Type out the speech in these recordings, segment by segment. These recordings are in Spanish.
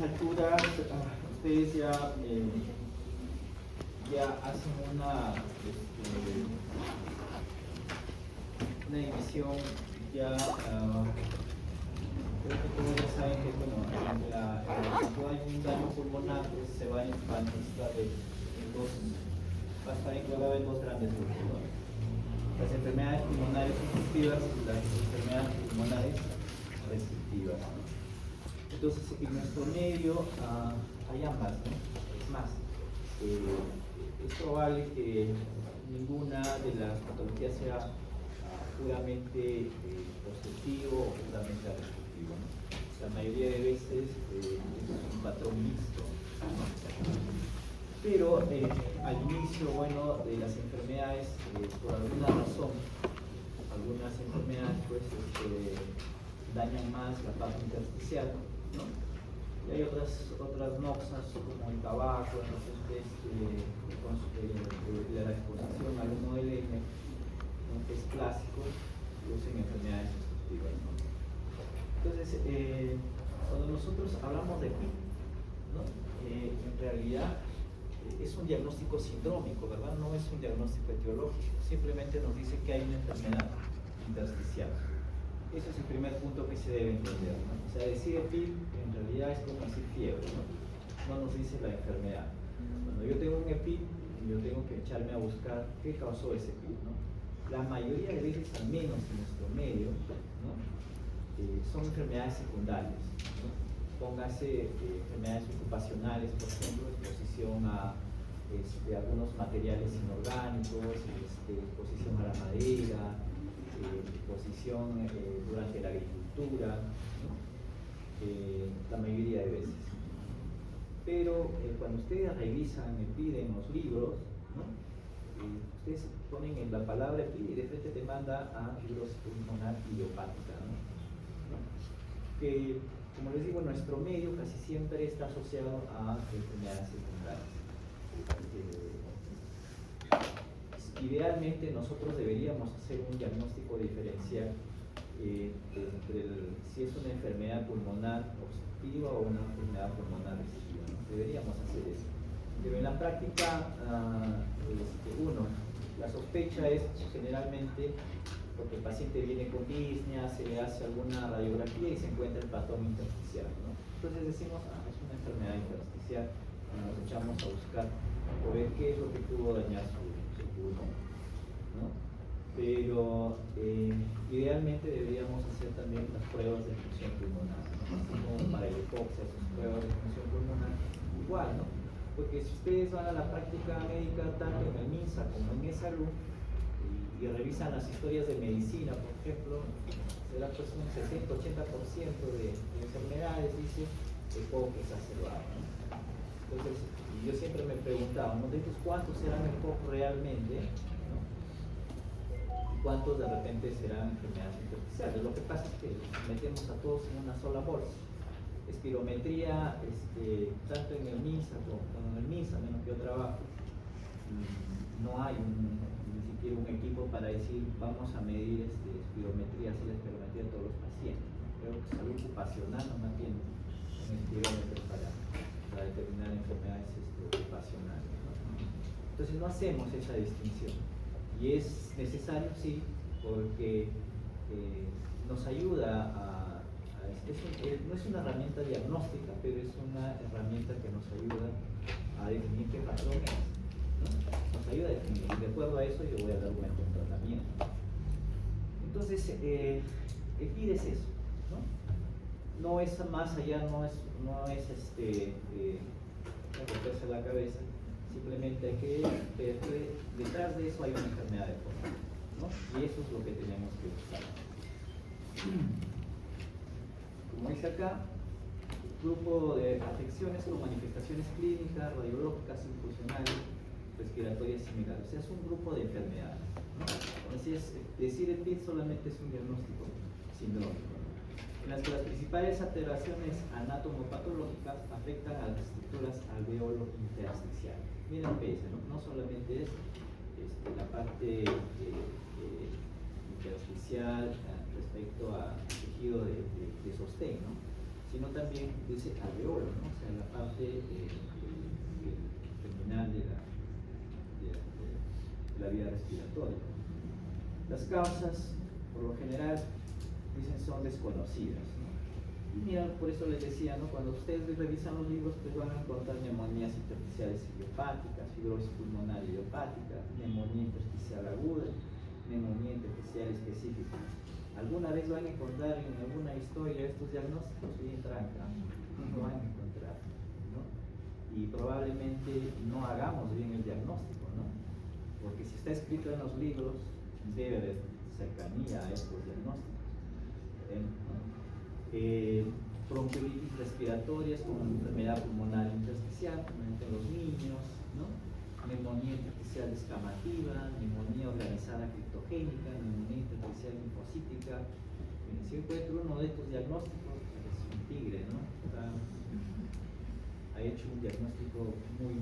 estas alturas ustedes ya hacen una división ya, creo que todos ya saben que bueno, cuando hay un daño pulmonar pues, se va a estar englobado en dos grandes grupos, ¿no? Las enfermedades pulmonares obstructivas y las enfermedades pulmonares restrictivas. Entonces, en nuestro medio hay ambas, ¿no? Es más, es probable que ninguna de las patologías sea puramente obstructivo o puramente restrictivo, ¿no? La mayoría de veces es un patrón mixto, ¿no? Pero al inicio, bueno, de las enfermedades, por alguna razón, algunas enfermedades pues dañan más la parte intersticial, ¿no? Y hay otras noxas como el tabaco, entonces la exposición al humo de leña, ¿no? Que es clásico, producen enfermedades obstructivas, ¿no? Entonces, cuando nosotros hablamos de PIP, ¿no? En realidad es un diagnóstico sindrómico, ¿verdad? No es un diagnóstico etiológico, simplemente nos dice que hay una enfermedad intersticial. Ese es el primer punto que se debe entender, ¿no? O sea, decir EPID en realidad es como decir fiebre, ¿no? No nos dice la enfermedad. Cuando yo tengo un EPID, yo tengo que echarme a buscar qué causó ese EPID, ¿no? La mayoría de veces, al menos en nuestro medio, ¿no? Son enfermedades secundarias, ¿no? Póngase enfermedades ocupacionales, por ejemplo, exposición a algunos materiales inorgánicos, exposición a la madera, exposición durante la agricultura, ¿no? La mayoría de veces. Pero cuando ustedes revisan EPID en los libros, ¿no? Ustedes ponen en la palabra EPID y de frente te manda a fibrosis pulmonar idiopática, ¿no? Que, como les digo, nuestro medio casi siempre está asociado a enfermedades secundarias. Idealmente nosotros deberíamos hacer un diagnóstico diferencial entre si es una enfermedad pulmonar obstructiva o una enfermedad pulmonar restrictiva, ¿no? Deberíamos hacer eso. Pero en la práctica, la sospecha es generalmente porque el paciente viene con disnea, se le hace alguna radiografía y se encuentra el patrón intersticial, ¿no? Entonces decimos, es una enfermedad intersticial, y nos echamos a buscar o ver qué es lo que pudo dañar su pulmón, ¿no? Pero idealmente deberíamos hacer también las pruebas de función pulmonar, ¿no? Así como para el hipoxia, sus pruebas de función pulmonar, igual, ¿no? Porque si ustedes van a la práctica médica tanto en el MINSA como en ESALUD y revisan las historias de medicina, por ejemplo, será pues un 60-80% de enfermedades, dice, EPOC exacerbado, ¿no? Entonces, yo siempre me preguntaba, ¿no? De estos cuántos serán EPOC realmente, ¿no? Y cuántos de repente serán enfermedades intersticiales. Lo que pasa es que metemos a todos en una sola bolsa. Espirometría, tanto en el MINSA como en el MINSA, menos que yo trabajo, no hay ni siquiera un equipo para decir vamos a medir espirometría, hacer la espirometría de todos los pacientes. Creo que salud ocupacional no tiene un espirómetro para determinar enfermedades ocupacionales, ¿no? Entonces no hacemos esa distinción y es necesario, sí, porque nos ayuda no es una herramienta diagnóstica, pero es una herramienta que nos ayuda a definir qué patrón es, ¿no? Nos ayuda a definir, y de acuerdo a eso yo voy a dar un buen tratamiento. Entonces, EPID es eso, ¿no? No es más allá, no es romperse la cabeza, simplemente hay que ver que detrás de eso hay una enfermedad de fondo, ¿no? Y eso es lo que tenemos que buscar. Como dice acá, grupo de afecciones con manifestaciones clínicas, radiológicas, infusionales, respiratorias similares. O sea, es un grupo de enfermedades, ¿no? Entonces, decir EPID solamente es un diagnóstico sindrómico, ¿no? En las que las principales alteraciones anatomopatológicas afectan a las estructuras alveolo intersticiales. Miren lo que dice, ¿no? No solamente es la parte intersticial respecto al tejido de sostén, ¿no? sino también ese alveolo, ¿no? O sea, la parte terminal de la vía respiratoria. Las causas, por lo general, dicen son desconocidas, ¿no? Y mira, por eso les decía, ¿no? Cuando ustedes revisan los libros, pues van a encontrar neumonías intersticiales idiopáticas, fibrosis pulmonar idiopática, neumonía intersticial aguda, neumonía intersticial específica. Alguna vez van a encontrar en alguna historia estos diagnósticos bien tranca, no van a encontrar, ¿no? Y probablemente no hagamos bien el diagnóstico, ¿no? Porque si está escrito en los libros, debe haber cercanía a estos diagnósticos. Bronquiolitis respiratorias como enfermedad pulmonar intersticial, en los niños, ¿no? Neumonía intersticial descamativa, neumonía organizada criptogénica, neumonía intersticial linfocítica. Si encuentro uno de estos diagnósticos, es un tigre, ¿no? Ha hecho un diagnóstico muy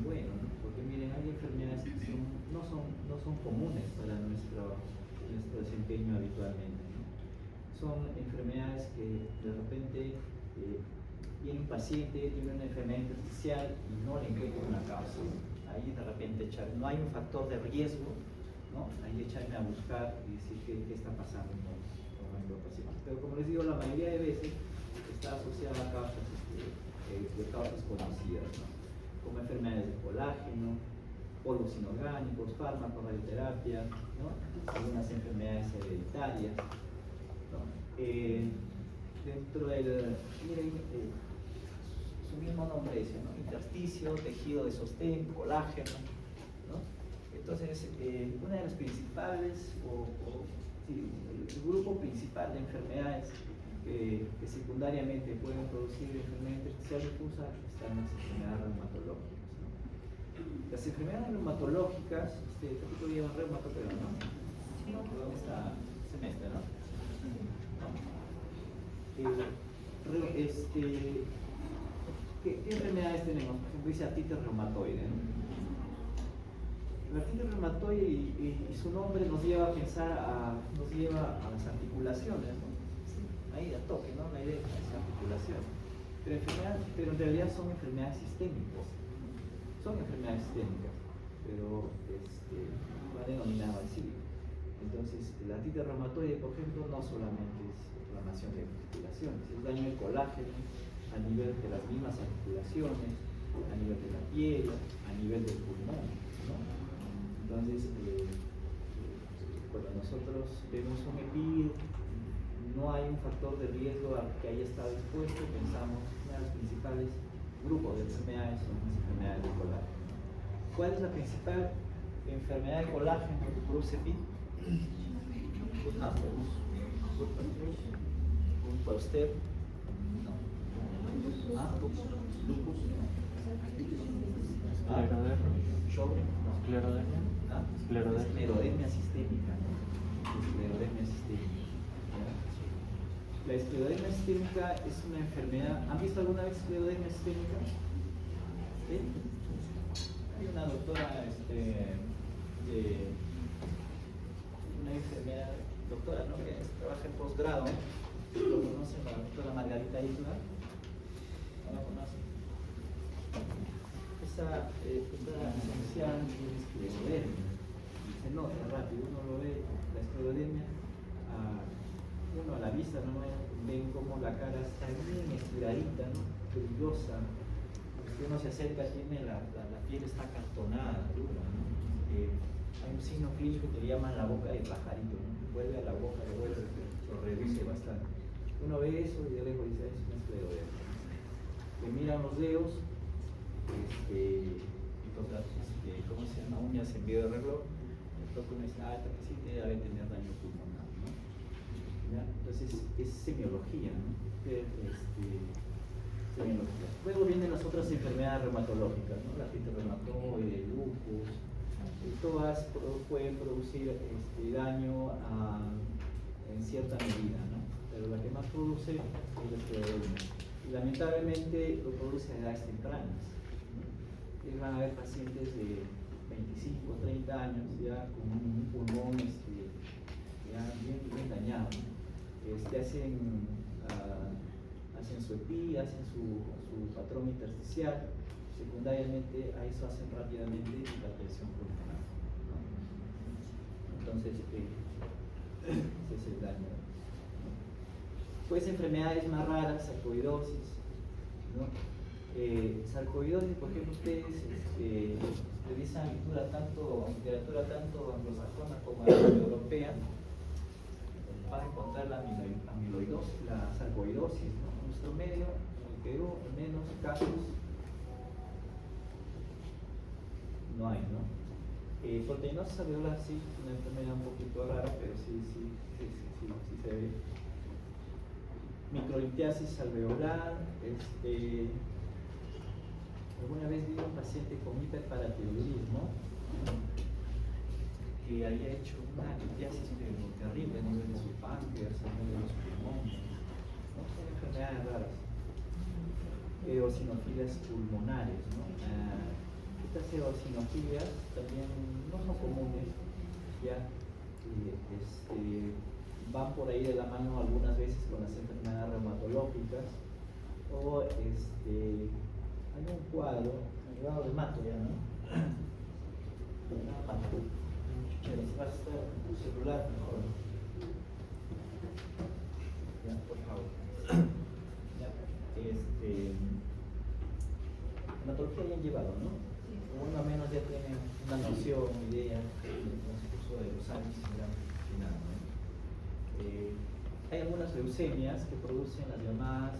bueno, ¿no? Porque miren, hay enfermedades que no son comunes para nuestro desempeño habitualmente, ¿no? Son enfermedades que de repente viene un paciente, tiene una enfermedad intersticial y no le encuentra una causa. Ahí de repente no hay un factor de riesgo, ¿no? Ahí echarme a buscar y decir qué está pasando con nuestro paciente. Pero como les digo, la mayoría de veces está asociada a causas de causas conocidas, ¿no? Como enfermedades de colágeno, polvos inorgánicos, fármacos, radioterapia, ¿no? Algunas enfermedades hereditarias, ¿no? Dentro del, miren, su mismo nombre dice, ¿no? Intersticio, tejido de sostén, colágeno, ¿no? Entonces, una de las principales, sí, el grupo principal de enfermedades que secundariamente pueden producir enfermedad intersticial difusa están las enfermedades reumatológicas, ¿no? Las enfermedades reumatológicas, este capítulo lleva reumato, pero no, ¿dónde está semestre, no? ¿Qué enfermedades tenemos? Por ejemplo, dice artritis reumatoide, ¿no? La artritis reumatoide y su nombre nos lleva a pensar nos lleva a las articulaciones, ¿no? Ahí a toque, ¿no? La idea es articulación. Pero en realidad son enfermedades sistémicas. Son enfermedades sistémicas, pero va denominado así. Entonces, la artritis reumatoide, por ejemplo, no solamente es inflamación de articulaciones, es daño del colágeno a nivel de las mismas articulaciones, a nivel de la piel, a nivel del pulmón, ¿no? Entonces, cuando nosotros vemos un EPID, no hay un factor de riesgo a que haya estado expuesto, pensamos que uno de los principales grupos de enfermedades son las enfermedades de colágeno. ¿Cuál es la principal enfermedad de colágeno que produce EPID? Un póster, no. Lupus, esclerodermia sistémica, ¿no? Esclerodermia sistémica. La esclerodermia sistémica es una enfermedad. ¿Han visto alguna vez esclerodermia sistémica? ¿Sí? Hay una doctora una enfermera, doctora, ¿no? Que trabaja en posgrado, lo conocen, la doctora Margarita Isla, ¿no la conocen? Esa doctora licenciada tiene esclerodermia, se nota rápido, uno lo ve, la esclerodermia, uno a la vista, ¿no? Ven como la cara está bien estiradita, ¿no? Brillosa, si uno se acerca tiene la piel está cartonada, dura, ¿no? Hay un signo clínico que le llaman la boca de pajarito, ¿no? Vuelve a la boca, lo reduce bastante. Uno ve eso y de lejos dice, es una esclerodermia. Le miran los dedos, ¿cómo se llama? Uñas en vía de reloj. Entonces uno dice, esta paciente debe tener daño pulmonar, ¿no? ¿Ya? Entonces es semiología, ¿no? Semiología. Luego vienen las otras enfermedades reumatológicas, ¿no? La artritis reumatoide, el lupus. Todas pueden producir daño en cierta medida, ¿no? Pero la que más produce es la esclerodermia. Y lamentablemente lo produce a edades tempranas, ¿no? Y van a haber pacientes de 25, 30 años ya con un pulmón ya bien dañado, ¿no? Hacen hacen su EPI, hacen su patrón intersticial, secundariamente a eso hacen rápidamente hipertensión pulmonar, ¿no? Entonces, ese es el daño, ¿no? Pues enfermedades más raras, sarcoidosis, ¿no? Sarcoidosis, por ejemplo, ustedes revisan literatura tanto anglosajona como europea, van a encontrar la amiloidosis, la sarcoidosis, ¿no? En nuestro medio, en el Perú, menos casos no hay, ¿no? Proteinosis alveolar sí, es una enfermedad un poquito rara, pero sí se ve. Microlitiasis alveolar, alguna vez vi un paciente con hiperparatiroidismo que había hecho una litiasis pero terrible a nivel de su páncreas, a nivel de los pulmones, ¿no? Son enfermedades raras. Eosinofilias pulmonares, ¿no? Estas eosinofilias también no son comunes, ya van por ahí de la mano algunas veces con las enfermedades reumatológicas o hay un cuadro, derivado de mato ya, ¿no? Pero si vas a estar en tu celular, mejor. Ya, por favor. Ya, hematología ya han llevado, ¿no? Uno al menos ya tiene una noción, una idea en el transcurso de los años ya final, ¿no? Hay algunas leucemias que producen las llamadas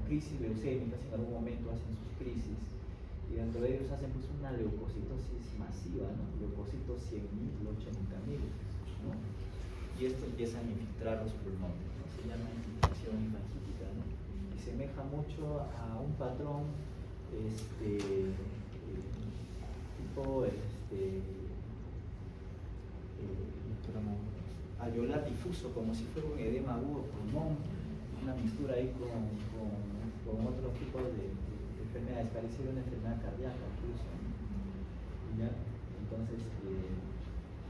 crisis leucémicas, en algún momento hacen sus crisis y dentro de ellos hacen pues una leucocitosis masiva, ¿no? Leucocitos 100.000, 80.000, ¿no? Y esto empiezan a infiltrar los pulmones, ¿no? Se llama infiltración fangítica, ¿no? Y semeja mucho a un patrón tipo alveolar difuso, como si fuera un edema agudo pulmón, una mixtura ahí con otros tipos de enfermedades, pareciera una enfermedad cardíaca incluso, ¿no? ¿Ya? Entonces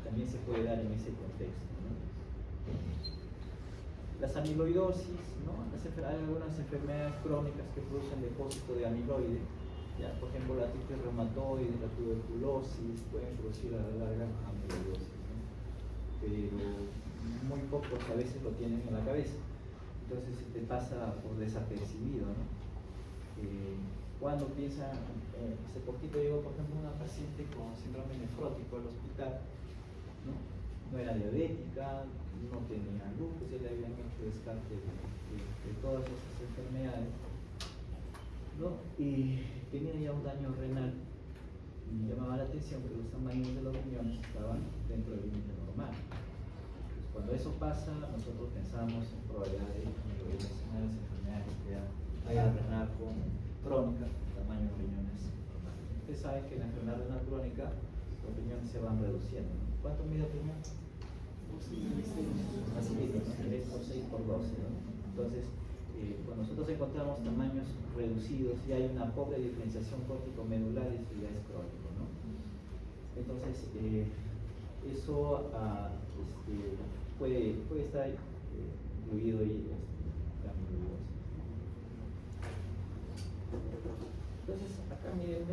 también se puede dar en ese contexto, ¿no? Las amiloidosis, ¿no? Hay algunas enfermedades crónicas que producen depósito de amiloide, ¿ya? Por ejemplo la artritis reumatoide, la tuberculosis pueden producir a la larga amiloidosis, ¿no? Pero muy pocos a veces lo tienen en la cabeza, entonces te pasa por desapercibido, ¿no? Cuando piensa, hace poquito llegó por ejemplo una paciente con síndrome nefrótico al hospital, ¿no? No era diabética, no tenía lupus, ya le habían hecho descarte de todas esas enfermedades, ¿no? Y tenía ya un daño renal y llamaba la atención que los tamaños de los riñones estaban dentro del límite normal. Entonces, cuando eso pasa, nosotros pensamos en probabilidad de las enfermedades que haya renal crónica, tamaño de riñones normal. Ustedes saben que en la enfermedad renal crónica los riñones se van reduciendo, ¿no? ¿Cuánto mide el riñón? Así mismo, ¿no? 3 por 6 por 12, ¿no? Entonces, cuando nosotros encontramos tamaños reducidos y hay una pobre diferenciación córtico-medular, eso ya es crónico, ¿no? Entonces, eso puede estar incluido ahí la amiloidosis. Entonces, acá miren,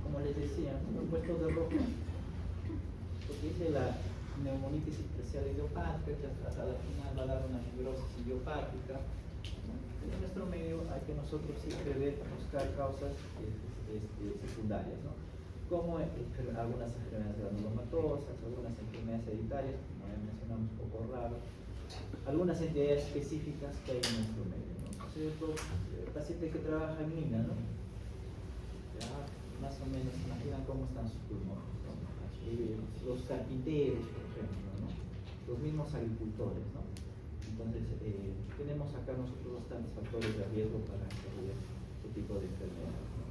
como les decía, he puesto de rojo porque dice la neumonitis intersticial idiopática, que a la final va a dar una fibrosis idiopática, ¿no? En nuestro medio hay que nosotros siempre buscar causas secundarias, ¿no? Como algunas enfermedades granulomatosas, algunas enfermedades hereditarias, como ya mencionamos, un poco raro, algunas entidades específicas que hay en nuestro medio, ¿no? Entonces, el paciente que trabaja en mina, ¿no? Ya más o menos imaginan cómo están sus pulmones, ¿no? Los carpinteros, por ejemplo, ¿no? Los mismos agricultores, ¿no? Entonces, tenemos acá nosotros bastantes factores de riesgo para desarrollar este tipo de enfermedades, ¿no?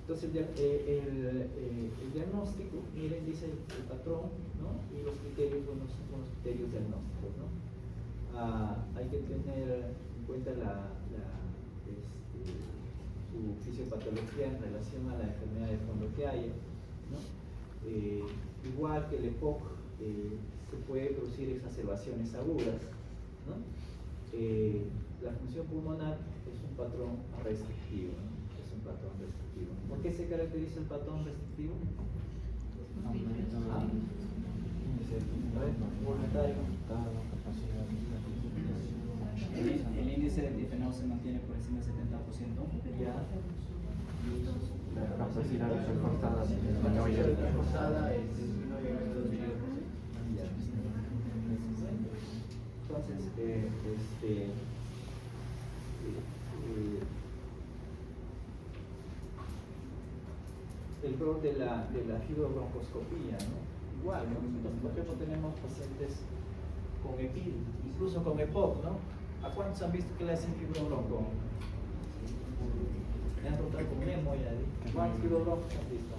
Entonces, el diagnóstico, miren, dice el patrón, ¿no? Y los criterios, son unos criterios diagnósticos, ¿no? Hay que tener en cuenta su fisiopatología en relación a la enfermedad de fondo que haya, ¿no? Igual que el EPOC, se puede producir exacerbaciones agudas, ¿no? la función pulmonar es un patrón restrictivo, ¿no? Es un patrón restrictivo. ¿Por qué se caracteriza el patrón restrictivo? Voluntario. El índice de difenol se mantiene por encima del 70%. Ya. La capacidad reforzada La disminuye. capacidad reforzada es disminuye en el 2%. Entonces, el rol de la fibrobroncoscopía, ¿no? Igual, ¿no? Nosotros, por ejemplo, tenemos pacientes con EPID, incluso con EPOC, ¿no? ¿A cuántos han visto que le hacen fibrobronco? Me han rotado con Memo ya. ¿Cuántos fibrobroncos han visto?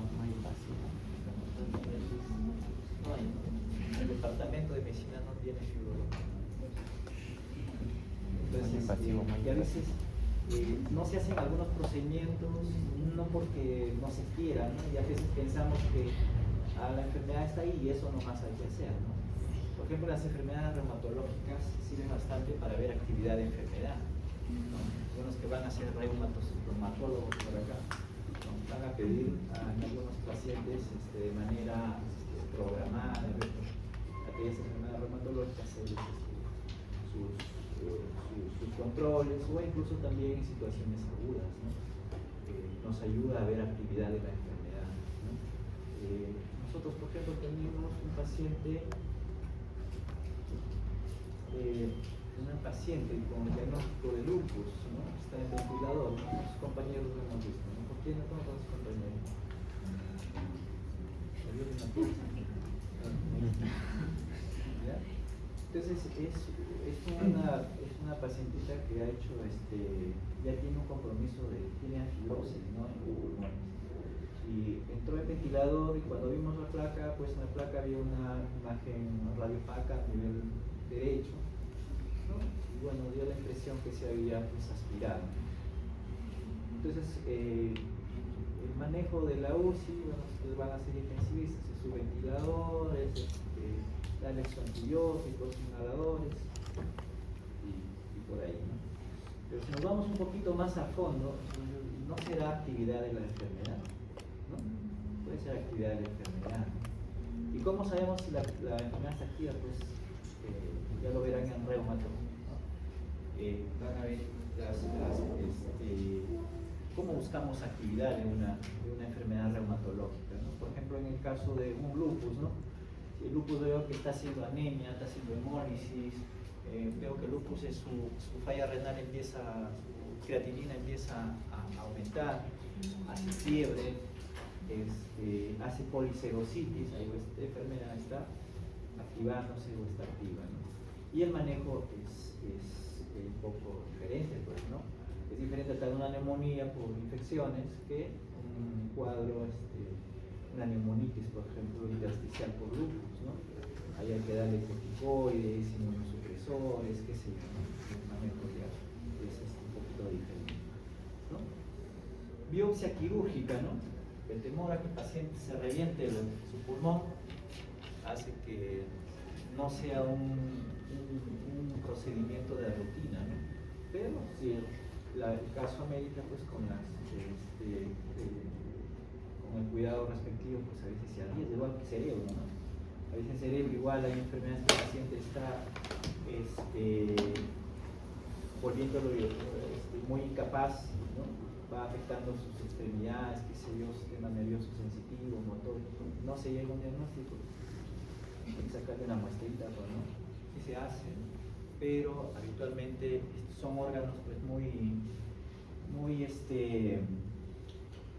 No hay. El departamento de medicina no tiene fibrobronco. Entonces, y a veces no se hacen algunos procedimientos, no porque no se quiera, ¿no? Y a veces pensamos que la enfermedad está ahí y eso nomás hay que hacer, ¿no? Por ejemplo, las enfermedades reumatológicas sirven bastante para ver actividad de enfermedad, ¿no? Algunos que van a ser reumatólogos por acá, ¿no? Van a pedir a algunos pacientes de manera programada, aquellas enfermedades reumatológicas, sus controles o incluso también en situaciones agudas, ¿no? Nos ayuda a ver actividad de la enfermedad, ¿no? Nosotros, por ejemplo, tenemos un paciente con diagnóstico de lupus, ¿no? Está en ventilador, ¿no? Sus compañeros lo hemos visto, ¿no? ¿Por qué no todos los compañeros? ¿Ya? Entonces es una pacientita que ha hecho ya tiene un compromiso tiene fibrosis, ¿no? En el pulmón. Y entró en ventilador y cuando vimos la placa, pues en la placa había una imagen radiopaca a nivel derecho, ¿no? Y bueno, dio la impresión que se había pues, aspirado. Entonces el manejo de la UCI, bueno, ustedes van a ser intensivistas, es su ventilador, dan antibióticos, inhaladores y por ahí, ¿no? Pero si nos vamos un poquito más a fondo, no será actividad de la enfermedad, ¿no? Puede ser actividad de la enfermedad. ¿Y cómo sabemos si la enfermedad está activa? Pues ya lo verán en reumato, ¿no? Van a ver cómo buscamos actividad de una enfermedad reumatológica, ¿no? Por ejemplo, en el caso de un lupus, ¿no? Si el lupus veo que está haciendo anemia, está haciendo hemólisis, veo que el lupus su falla renal su creatinina empieza a aumentar, hace fiebre, hace polisegositis, ahí esta enfermedad está activándose o está activa, ¿no? Y el manejo es un poco diferente, pues, ¿no? Es diferente tratar una neumonía por infecciones que un cuadro, una neumonitis, por ejemplo, intersticial por lupus, ¿no? Ahí hay que darle corticoides, inmunosupresores, qué sé yo, ¿no? El manejo ya es un poquito diferente, ¿no? Biopsia quirúrgica, ¿no? El temor a que el paciente se reviente su pulmón hace que no sea un procedimiento de rutina, ¿no? Pero si el caso amerita, pues con el cuidado respectivo, pues a veces se arriesga, igual que el cerebro, ¿no? A veces el cerebro igual hay enfermedades que el paciente está volviéndolo muy incapaz, ¿no? Va afectando sus extremidades, qué sé yo, sistema nervioso sensitivo, motor, no se llega a un diagnóstico, hay que sacarle una muestrita, ¿no? Y se hace, ¿no? Pero habitualmente son órganos pues muy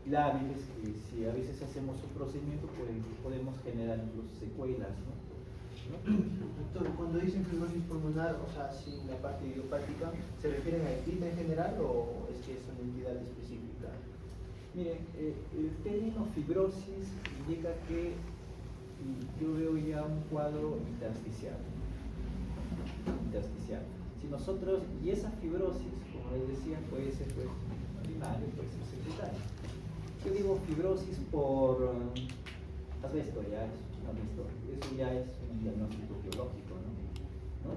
lábiles que si a veces hacemos un procedimiento pues podemos generar incluso secuelas, ¿no? Doctor, cuando dicen fibrosis pulmonar, o sea, sin la parte idiopática, ¿se refieren a EPID en general o es que es una entidad específica? Miren, el término fibrosis indica que yo veo ya un cuadro intersticial. Si nosotros, y esa fibrosis, como les decía, puede ser pues primaria, puede ser secundaria. Yo digo fibrosis por asbesto, ya es un asbesto, eso ya es un diagnóstico biológico, ¿no?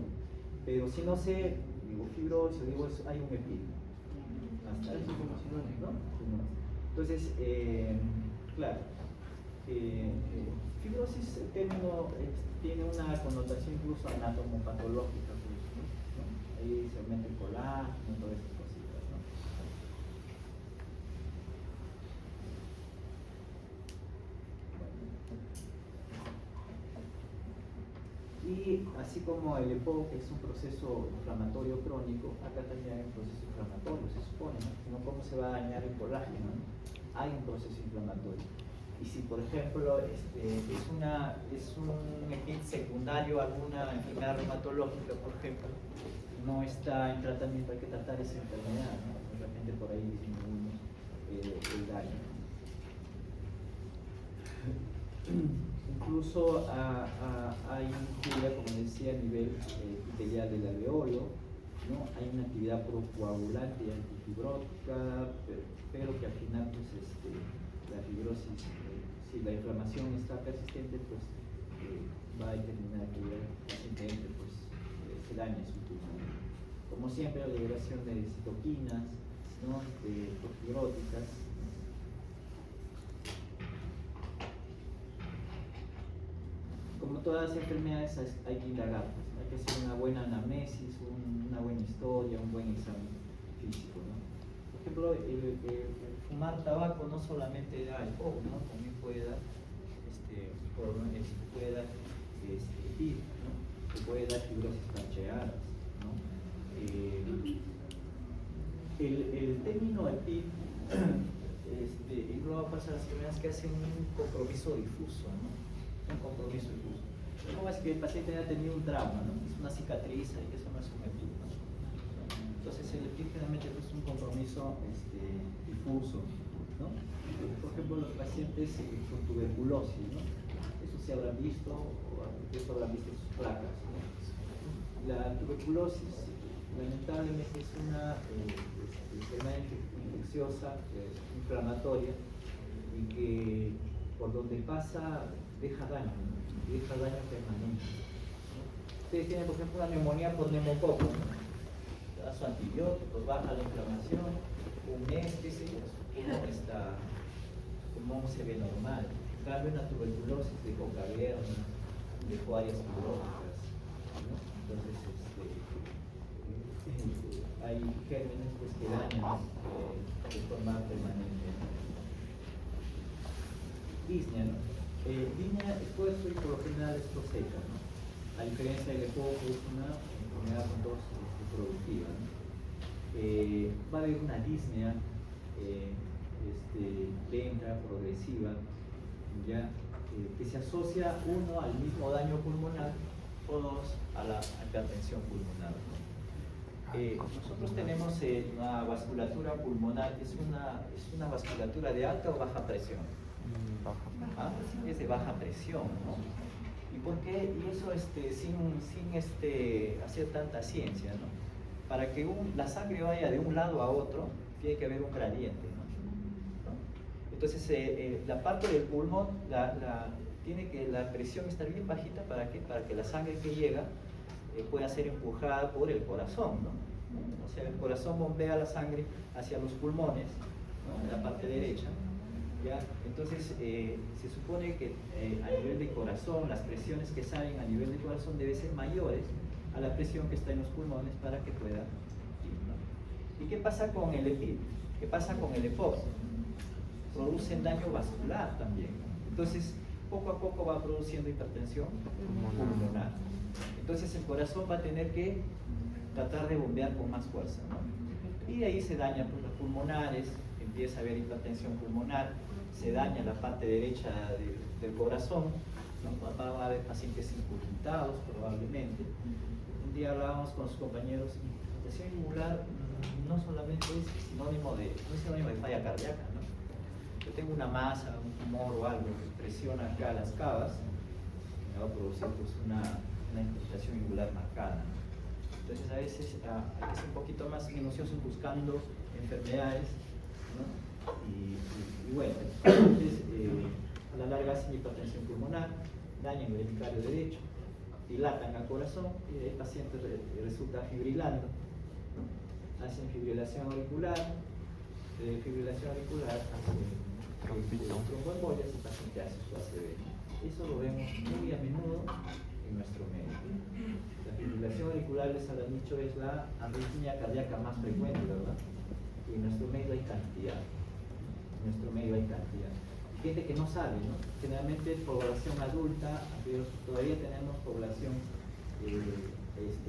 Pero si no sé digo fibrosis, digo hay un EPID. Hasta ahí, ¿no? Entonces, claro, fibrosis, el término tiene una connotación incluso anatomopatológica, pues, ¿no? Ahí se aumenta el colágeno, todas estas cositas, ¿no? Y así como el EPOC es un proceso inflamatorio crónico, acá también hay un proceso inflamatorio, se supone, ¿no? Sino cómo se va a dañar el colágeno, ¿no? Hay un proceso inflamatorio. Y si, por ejemplo, es un EPID secundario a alguna enfermedad reumatológica, por ejemplo, no está en tratamiento, hay que tratar esa enfermedad, ¿no? De repente por ahí disminuimos el daño. Incluso hay una actividad, como decía, a nivel epitelial del alveolo, ¿no? Hay una actividad procoagulante y antifibrótica, pero que al final, pues, la fibrosis, si la inflamación está persistente, pues va a determinar que el paciente pues, se dañe su pulmón. Como siempre, la liberación de citoquinas, ¿no? Profibróticas. Como todas las enfermedades hay que indagar, pues, hay que hacer una buena anamnesis, una buena historia, un buen examen físico, ¿no? Por ejemplo, el fumar tabaco no solamente da EPOC, ¿no? También puede dar EPID, ¿no? Se puede dar fibrosis parcheadas, ¿no? El término EPID engloba pues, las enfermedades que hacen un compromiso difuso, ¿no? Un compromiso difuso. ¿Cómo es que el paciente haya tenido un trauma, ¿no? Es una cicatriz y eso no es un EPID, ¿no? Entonces el EPID generalmente es un compromiso difuso, ¿no? Por ejemplo, los pacientes con tuberculosis, ¿no? Eso se habrán visto, o eso habrán visto sus placas, ¿no? La tuberculosis, lamentablemente, es una enfermedad infecciosa, inflamatoria, y que por donde pasa deja daño, ¿no? Deja daño permanente, ¿no? Ustedes tienen, por ejemplo, una neumonía por neumococo, ¿no? Da su antibiótico, baja la inflamación, un mes, qué sé yo, su pulmón se ve normal. En cambio, una tuberculosis dejó cavernas, dejó áreas fibróticas, ¿no? Entonces, hay gérmenes pues, que dañan de forma permanente, ¿no? Disnea, ¿no? Disnea puede ser por lo general estroceta, ¿no? A diferencia del EPOC, es una enfermedad con dos productiva, ¿no? Va a haber una disnea lenta, progresiva, ya, que se asocia uno al mismo daño pulmonar o dos a la hipertensión pulmonar, ¿no? Nosotros tenemos una vasculatura pulmonar, es una vasculatura de alta o baja presión. ¿Ah? Es de baja presión, ¿no? ¿Y por qué? Y eso sin hacer tanta ciencia, ¿no? Para que la sangre vaya de un lado a otro, tiene que haber un gradiente, ¿no? Entonces, la parte del pulmón, tiene que la presión estar bien bajita, ¿para qué? Para que la sangre que llega pueda ser empujada por el corazón, ¿no? O sea, el corazón bombea la sangre hacia los pulmones, ¿no? En la parte derecha, ¿ya? Entonces, se supone que a nivel de corazón, las presiones que salen a nivel de corazón deben ser mayores a la presión que está en los pulmones para que pueda ir, ¿no? ¿Y qué pasa con el EPID? ¿Qué pasa con el EPOC? Producen daño vascular también, ¿no? Entonces, poco a poco va produciendo hipertensión pulmonar. Entonces, el corazón va a tener que tratar de bombear con más fuerza, ¿no? Y de ahí se dañan pues, los pulmonares, empieza a haber hipertensión pulmonar, se daña la parte derecha del corazón, ¿no? Va a haber pacientes incurgitados probablemente. Un día hablábamos con sus compañeros, hipertensión ingular no solamente es sinónimo de falla cardíaca, ¿no? Yo tengo una masa, un tumor o algo que presiona acá las cavas, me va a producir pues, una incrustación ingular marcada, ¿no? Entonces a veces hay que ser un poquito más minuciosos buscando enfermedades, ¿no? Y bueno, entonces a la larga hacen hipertensión pulmonar, dañan el hemisferio derecho, dilatan al corazón y el paciente resulta fibrilando, hacen fibrilación auricular, de fibrilación auricular hacen tromboembolias y el paciente hace su ACV. Eso lo vemos muy a menudo en nuestro medio. La fibrilación auricular, les habrán dicho, es la arritmia cardíaca más frecuente, ¿verdad? Y en nuestro medio hay cantidad. En nuestro medio hay cantidad. Gente que no sabe, ¿no? Generalmente población adulta, pero todavía tenemos población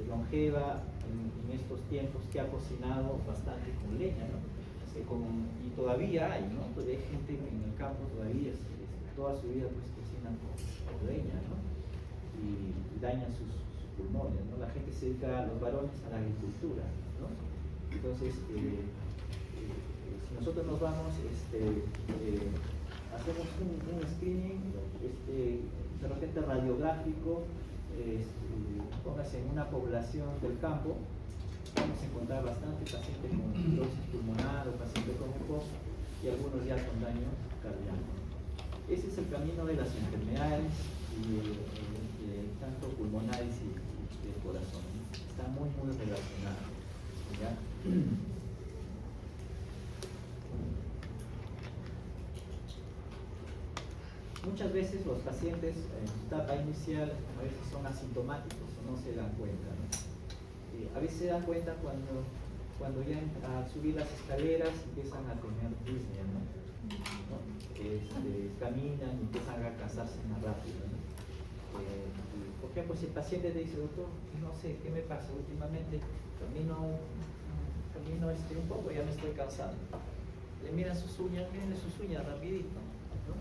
longeva en estos tiempos que ha cocinado bastante con leña, ¿no? Y todavía hay, ¿no? Todavía hay gente en el campo, todavía toda su vida pues cocina con leña, ¿no? Y daña sus pulmones, ¿no? La gente se dedica, los varones, a la agricultura, ¿no? Entonces, si nosotros nos vamos, hacemos un screening, de repente radiográfico, póngase en una población del campo, vamos a encontrar bastante pacientes con fibrosis pulmonar o pacientes con EPOC y algunos ya con daño cardíaco. Ese es el camino de las enfermedades, tanto pulmonares y del corazón. Está muy relacionado, ¿ya? Muchas veces los pacientes en etapa inicial a veces son asintomáticos o no se dan cuenta, ¿no? A veces se dan cuenta cuando ya al subir las escaleras empiezan a tener disnea, ¿no? Caminan y empiezan a cansarse más rápido, ¿no? Por ejemplo, si el paciente te dice, doctor, no sé, ¿qué me pasa últimamente? Camino un poco, ya me estoy cansando. Le miran sus uñas rapidito, ¿no?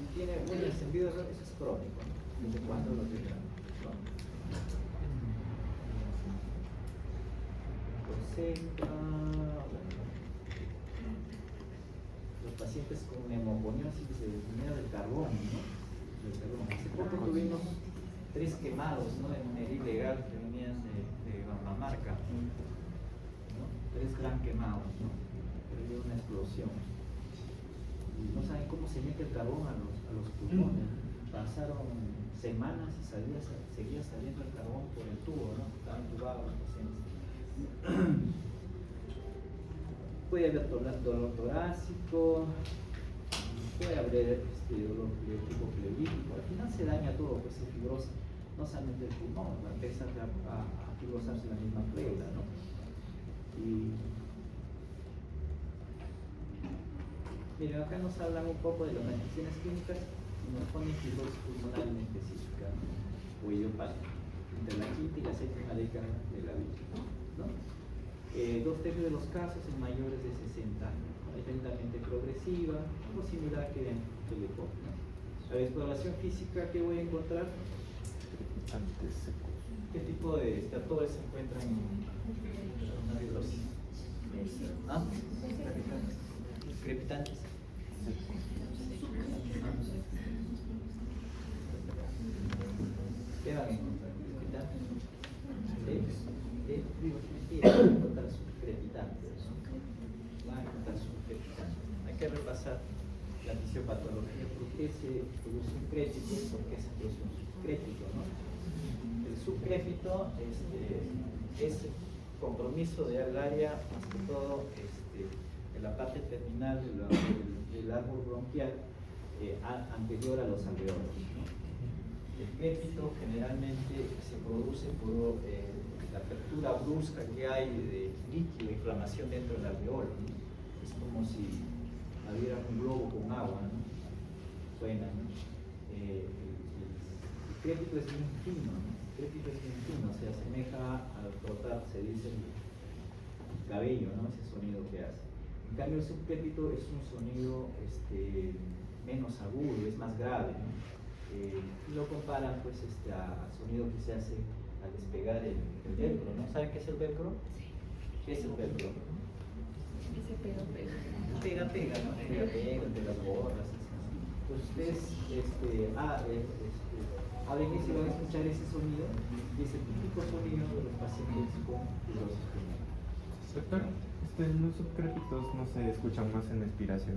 Y tiene un encendido, eso es crónico, ¿no? ¿Desde cuándo lo tendrán? ¿No? Los pacientes con neumoconiosis de disminución del carbón, ¿no? Hace poco tuvimos 3 quemados, ¿no? En un ilegal que venían de Barbamarca, ¿no? 3 gran quemados, ¿no? Pero una explosión. Y no saben cómo se mete el carbón a los pulmones. Pasaron semanas y seguía saliendo el carbón por el tubo, ¿no? Estaban entubados los pacientes. Puede haber dolor torácico, puede haber dolor de tipo pleurítico. Al final se daña todo, pues se fibrosa, no solamente el pulmón, empieza a fibrosarse la misma pleura, ¿no? Y miren, acá nos hablan un poco de las manifestaciones clínicas y nos ponen fibrosis pulmonar en específica, ¿no? O idiopática, entre la quinta y la séptima década de la vida, ¿no? 2/3 de los casos en mayores de 60 años, ¿no? Es lentamente progresiva, algo similar que el EPOC, ¿no? La exploración física, ¿qué voy a encontrar? ¿Qué tipo de esteatores se encuentran en una fibrosis? ¿Ah? ¿Crepitantes? ¿Qué van a encontrar? ¿Crepitantes? Van a encontrar subcrepitantes, ¿no? Van a encontrar subcrepitantes. Hay que repasar la fisiopatología. ¿Por qué se produce un crépito? ¿Por qué se produce un subcrépito, ¿no? El subcrépito es compromiso del área, más que todo en la parte terminal del árbol bronquial anterior a los alveolos, ¿no? El crépito generalmente se produce por la apertura brusca que hay de líquido, inflamación dentro del alveolo, ¿no? Es como si hubiera un globo con agua, ¿no? Suena, ¿no? El crépito es bien fino, ¿no? El crépito es bien fino, se asemeja al frotar, se dice, el cabello, ¿no? Ese sonido que hace. En cambio, el subcrépito es un sonido menos agudo, es más grave, ¿no? Lo comparan pues al sonido que se hace al despegar el velcro, ¿no? ¿Saben qué es el velcro? ¿Qué es el velcro? Ese pega. Pega, ¿no? Pega entre las borras. Pues ustedes abren y se van a escuchar ese sonido, y es el típico sonido de los pacientes con fibrosis pulmonar. Doctor, los subcrépitos no se escuchan más en expiración.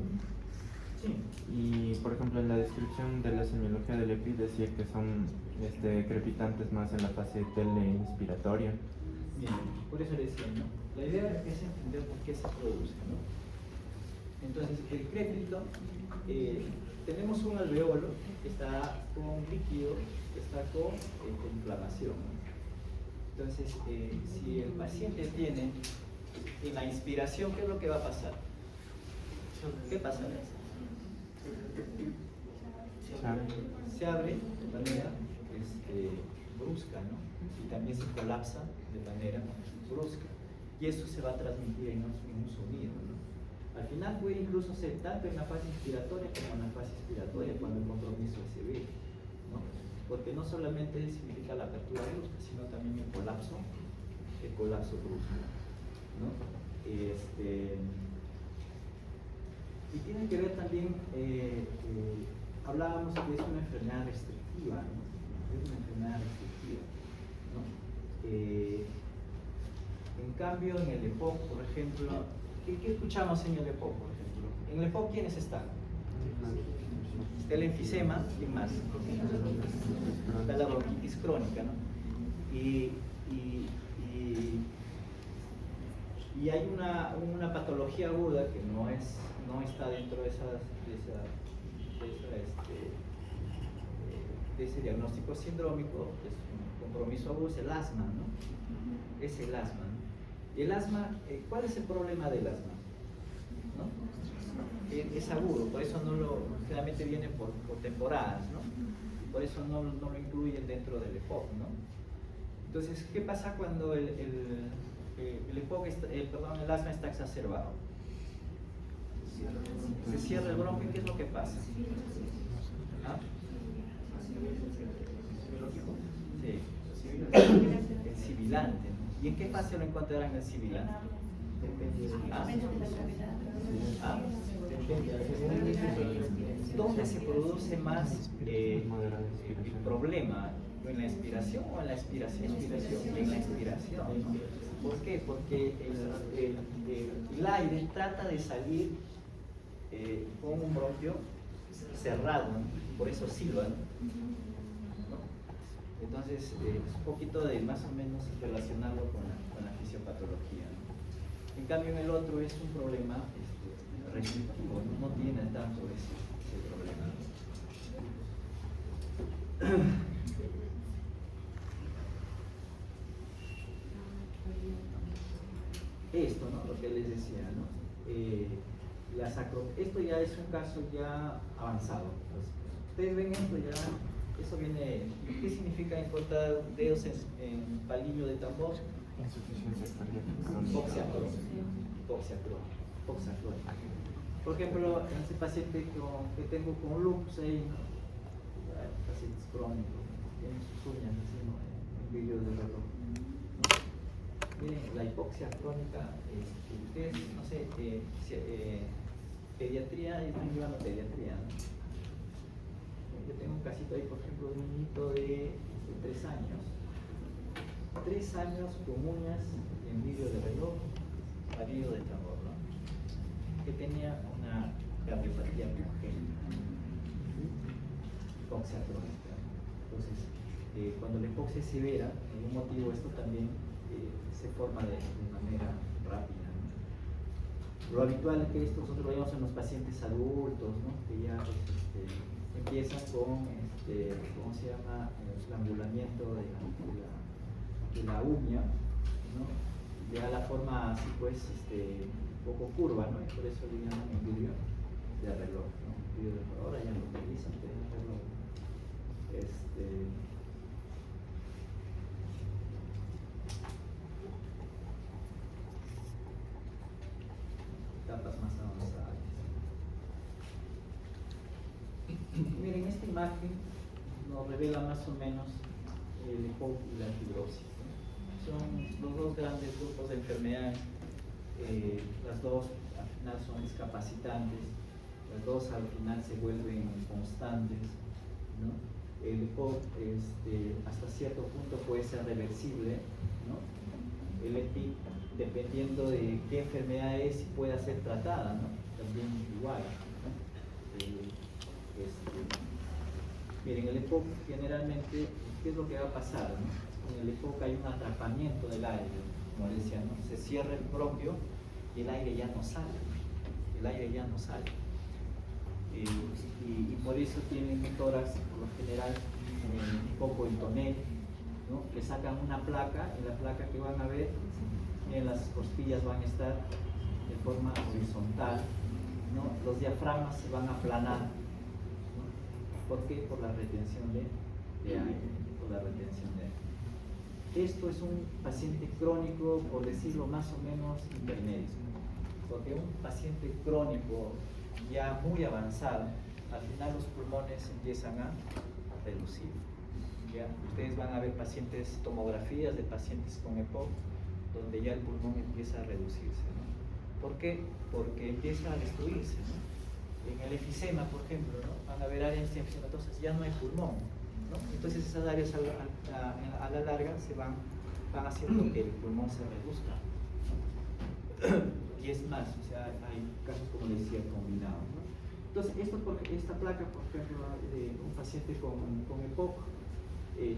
Sí. Y por ejemplo en la descripción de la semiología del EPI decía que son crepitantes más en la fase teleinspiratoria. Bien, por eso le decía, ¿no? La idea es entender por qué se produce, ¿no? Entonces, el crépito, tenemos un alveolo que está con líquido, que está con inflamación, ¿no? Entonces, si el paciente tiene en la inspiración, ¿qué es lo que va a pasar? ¿Qué pasará? Se abre de manera brusca, ¿no? Y también se colapsa de manera brusca. Y eso se va a transmitir en un sonido, ¿no? Al final puede incluso ser tanto en la fase inspiratoria como en la fase expiratoria cuando el compromiso es severo, ¿no? Porque no solamente significa la apertura brusca, sino también el colapso brusco, ¿no? Y tiene que ver también, hablábamos que es una enfermedad restrictiva, ¿no? Es una enfermedad restrictiva, ¿no? En cambio, en el EPOC, por ejemplo, ¿qué escuchamos en el EPOC, por ejemplo? En el EPOC, ¿quiénes están? Está el enfisema, ¿quién más? Está la bronquitis crónica, ¿no? Y hay una patología aguda que no está dentro de ese diagnóstico sindrómico, que es un compromiso agudo, es el asma, ¿no? Es el asma, ¿no? Y el asma, ¿cuál es el problema del asma? ¿No? Es agudo, por eso generalmente viene por temporadas, ¿no? Por eso no lo incluyen dentro del EPOC, ¿no? Entonces, ¿qué pasa cuando el asma está exacerbado? Se cierra el bronquio, ¿qué es lo que pasa? ¿Ah? Sí. El sibilante, ¿no? ¿Y en qué fase lo encontrarán el sibilante? ¿Dónde se produce más el problema? ¿En la inspiración o en la expiración? En la inspiración, ¿no? ¿Por qué? Porque el aire trata de salir con un bronquio cerrado, ¿no? Por eso silba, ¿no? Entonces, es un poquito de más o menos relacionarlo con la fisiopatología, ¿no? En cambio, en el otro es un problema restrictivo, no tiene tanto ese problema. Esto, ¿no? Lo que les decía, ¿no? Esto ya es un caso ya avanzado. Pues, ustedes ven esto ya, eso viene. ¿Qué significa encontrar dedos en palillo de tambor? Insuficiencia cardíaca. Hipoxia crónica. Por ejemplo, en ese paciente que tengo con lupus ahí, ¿no? Pacientes crónicos, tienen sus uñas así, ¿no? En vidrio de reloj. Miren, la hipoxia crónica, ustedes, no sé, pediatría, yo estoy llevando pediatría, ¿no? Yo tengo un casito ahí, por ejemplo, de un niñito de 3 años. 3 años con uñas en vidrio de reloj, palillo de tambor, ¿no? Que tenía una cardiopatía congénita, hipoxia crónica. Entonces, cuando la hipoxia es severa, por algún motivo esto también se forma de manera rápida, ¿no? Lo habitual es que esto nosotros lo vemos en los pacientes adultos, ¿no? Que ya pues, empiezan con, ¿cómo se llama? El estrangulamiento de la uña, ¿no? Le da la forma así pues, un poco curva, ¿no? Y por eso le llaman el vidrio de reloj, ¿no? Vidrio de reloj. Ahora ya lo utilizan, pueden verlo. Etapas más avanzadas. Miren, esta imagen nos revela más o menos el EPOC y la fibrosis, ¿no? Son los dos grandes grupos de enfermedades, las dos al final son discapacitantes, las dos al final se vuelven constantes, ¿no? El EPOC hasta cierto punto puede ser reversible, ¿no? El EPIC, dependiendo de qué enfermedad es, puede ser tratada, ¿no? También igual, ¿no? Miren, el EPOC generalmente, ¿qué es lo que va a pasar, ¿no? En el EPOC hay un atrapamiento del aire, como decía, ¿no? Se cierra el bronquio y el aire ya no sale, el aire ya no sale. Y por eso tienen un tórax, por lo general, un poco en tonel, ¿no? Le sacan una placa, y la placa que van a ver, en las costillas van a estar de forma horizontal, ¿no? Los diafragmas se van a aplanar, ¿no? ¿Por qué? Por la retención de aire, por la retención de aire. Esto es un paciente crónico, por decirlo más o menos intermedio, porque un paciente crónico ya muy avanzado, al final los pulmones empiezan a reducir. ¿Ya? Ustedes van a ver pacientes, tomografías de pacientes con EPOC, donde ya el pulmón empieza a reducirse, ¿no? ¿Por qué? Porque empieza a destruirse, ¿no? En el efisema, por ejemplo, ¿no? Van a ver áreas entonces ya no hay pulmón, ¿no? Entonces esas áreas a la larga van haciendo que el pulmón se reduzca, ¿no? Y es más, o sea, hay casos, como les decía, combinados, ¿no? Entonces, esta placa, por ejemplo, de un paciente con EPOC,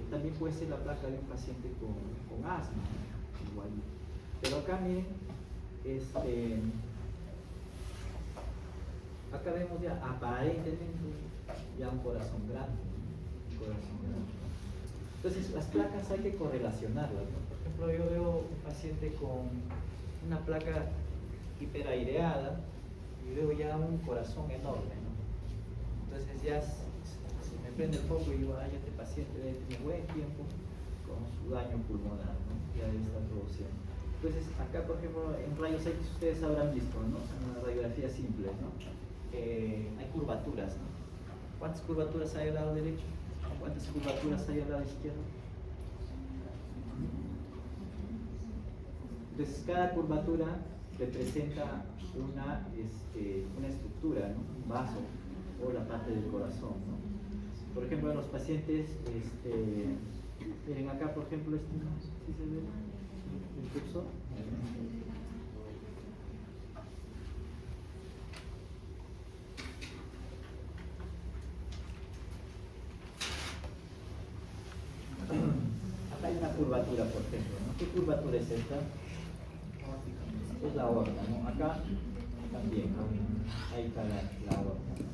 también puede ser la placa de un paciente con asma, igual. Pero acá miren, acá vemos ya aparentemente ya un corazón grande, ¿no? Entonces, las placas hay que correlacionarlas, ¿no? Por ejemplo, yo veo un paciente con una placa hiperaireada y veo ya un corazón enorme, ¿no? Entonces ya se me prende el foco y digo, ay, este paciente debe tener buen tiempo con su daño pulmonar, ¿no? Ya debe estar produciendo. Entonces acá, por ejemplo, en rayos X ustedes habrán visto, ¿no? En una radiografía simple, ¿no? Hay curvaturas, ¿no? ¿Cuántas curvaturas hay al lado derecho? ¿Cuántas curvaturas hay al lado izquierdo? Entonces cada curvatura representa una estructura, ¿no? Un vaso o la parte del corazón, ¿no? Por ejemplo, en los pacientes, miren acá, por ejemplo, ¿sí se ve el cursor? Acá hay una curvatura, por ejemplo, ¿no? ¿Qué curvatura es esta? Es la aorta, ¿no? Acá también, ¿no? Ahí está la aorta, ¿no?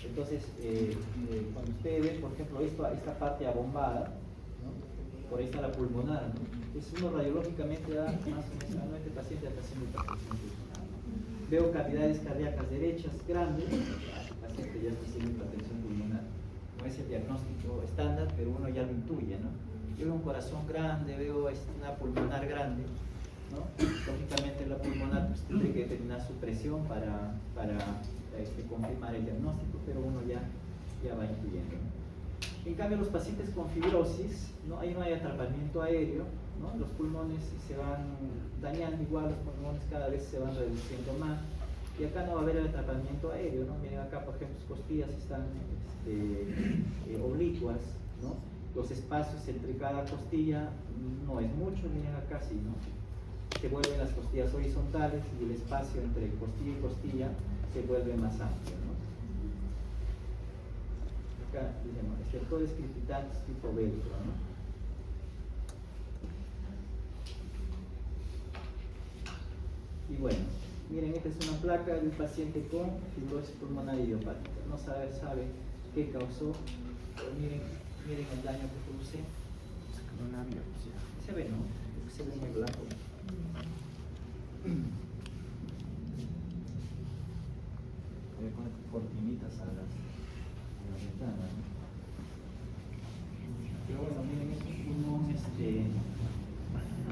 Entonces, cuando ustedes ven, por ejemplo, esta parte abombada, ¿no? Por ahí está la pulmonar, ¿no? Entonces uno radiológicamente da más o menos a este paciente está haciendo hipertensión pulmonar, ¿no? Veo cavidades cardíacas derechas grandes, el paciente ya está haciendo hipertensión pulmonar. No es el diagnóstico estándar, pero uno ya lo intuye, ¿no? Yo veo un corazón grande, veo una pulmonar grande, ¿no? Lógicamente la pulmonar pues, tiene que determinar su presión para confirmar el diagnóstico, pero uno ya va intuyendo, ¿no? En cambio, los pacientes con fibrosis, ¿no? Ahí no hay atrapamiento aéreo, ¿no? Los pulmones se van dañando igual, los pulmones cada vez se van reduciendo más, y acá no va a haber el atrapamiento aéreo, ¿no? Miren acá, por ejemplo, sus costillas están oblicuas, ¿no? Los espacios entre cada costilla no es mucho, miren acá sí, ¿no? Se vuelven las costillas horizontales y el espacio entre costilla y costilla se vuelve más amplio, ¿no? Acá decimos, estertores crepitante tipo velcro, ¿no? Y bueno, miren, esta es una placa de un paciente con fibrosis pulmonar idiopática. No sabe qué causó, pero miren el daño que produce. Una biopsia. Se ve, ¿no? Se ve muy blanco. Voy a poner cortinitas a las ventanas, ¿no? Pero bueno, miren, es un pulmón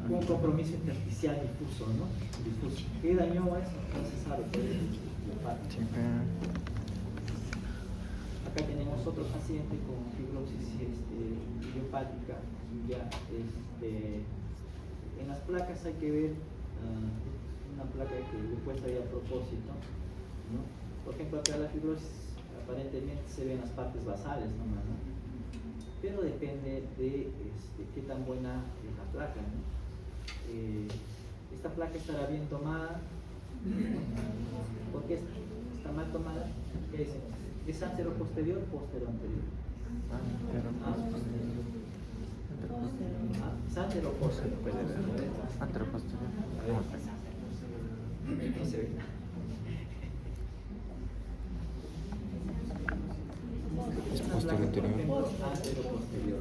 un compromiso intersticial difuso, ¿no? Difuso. ¿Qué dañó eso? No se sabe, pero la parte. Acá tenemos otro paciente con fibrosis idiopática y ya en las placas hay que ver una placa que le he puesto ahí a propósito, ¿no? Por ejemplo, acá la fibrosis aparentemente se ve en las partes basales nomás, ¿no? Pero depende de qué tan buena es la placa, ¿no? Esta placa estará bien tomada. ¿Por qué está mal tomada? ¿Qué dicen? ¿Es antero posterior o postero anterior? Antero posterior. Anteroposterior. A ver. No se ve. Es posterior anterior. Antero posterior.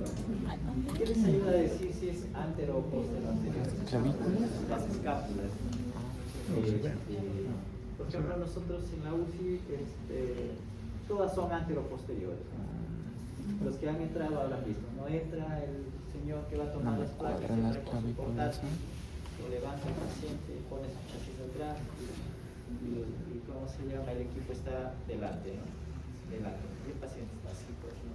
¿Qué les ayuda a decir si es antero o posterior anterior? Clavículas. Las escápulas. Por ejemplo, nosotros en la UCI todas son anteroposteriores. Los que han entrado habrán visto. No entra el señor que va a tomar No me las placas, cuadran las entra con su clavículas, portátil, lo levanta el paciente, pone su chasis atrás y ¿cómo se llama? El equipo está delante, ¿no? Delante. Y el paciente está así, pues, ¿no?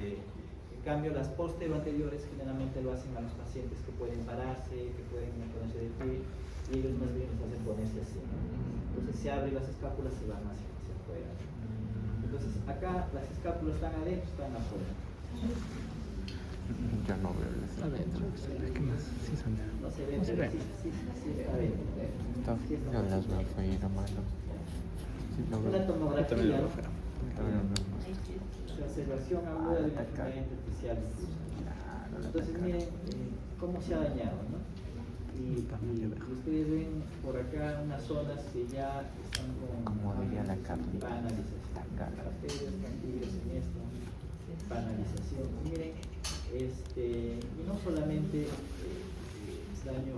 En cambio, las postero anteriores generalmente lo hacen a los pacientes que pueden pararse, que pueden ponerse de pie, y ellos más bien los hacen ponerse así, ¿no? Entonces se abren las escápulas y van hacia afuera. Entonces acá las escápulas están adentro, están afuera. Ya no veo las adentro. ¿Qué más? Sí, son de. No se ven, pero sí está adentro. Sí está Yo las veo adentro. fuera, mano. Sí, lo Una veo. tomografía, ¿no? Lo veo normal. La observación aguda de una enfermedad intersticial. Entonces miren cómo se ha dañado, ¿no? Y ustedes ven por acá unas zonas que ya están con Como diría la carne. panalización. Arterias, cantillas en esto, panalización. Y miren, y no solamente daño,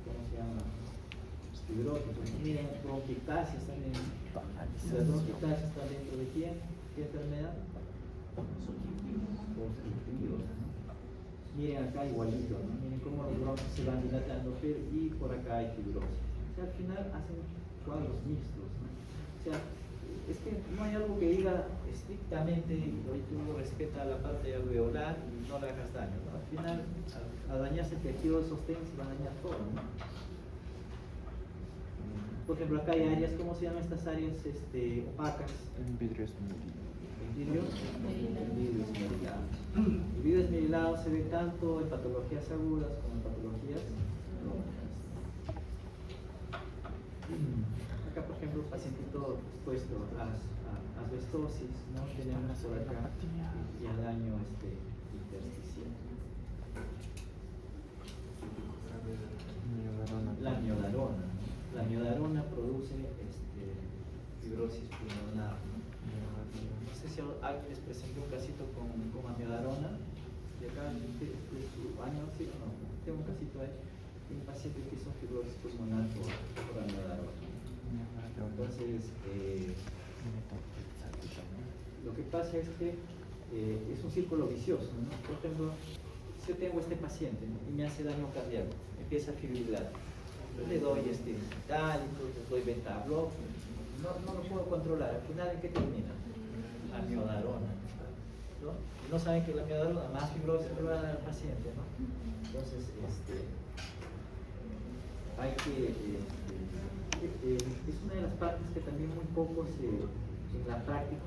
¿cómo se llama? Fibróticos. Miren, bronquiectasias también. Las bronquiectasias están dentro de quién? ¿Qué enfermedad? Obstructivos, ¿no? Miren acá igualito, ¿no? Miren cómo los bronquios se van dilatando y por acá hay fibrosis. O sea, al final hacen cuadros mixtos, ¿no? O sea, es que no hay algo que diga estrictamente, hoy tú respeta la parte alveolar y no le hagas daño, ¿no? Al final, al dañarse el tejido de sostén, se va a dañar todo, ¿no? Por ejemplo, acá hay áreas, ¿cómo se llaman estas áreas opacas? En vidrio esmerilado. El vidrio esmerilado. El vidrio esmerilado se ve tanto en patologías agudas como en patologías crónicas. Acá, por ejemplo, un pacientito expuesto a asbestosis, ¿no? Tenemos por acá y a daño intersticial. La miodarona. La miodarona produce fibrosis pulmonar. No sé si alguien les presentó un casito con amiodarona. Y acá, de su año, sí o no, tengo un casito ahí. Un paciente que hizo fibrosis pulmonar por amiodarona. Entonces, lo que pasa es que es un círculo vicioso, ¿no? Por ejemplo, si yo tengo este paciente, ¿no? Y me hace daño cardíaco, empieza a fibrilar. Yo le doy metálico, le doy betabloc, no lo puedo controlar. Al final, ¿en qué termina? Amiodarona, ¿no? Y no saben que la amiodarona más fibrosis le va a dar al paciente, ¿no? Entonces, hay que es una de las partes que también muy poco en la práctica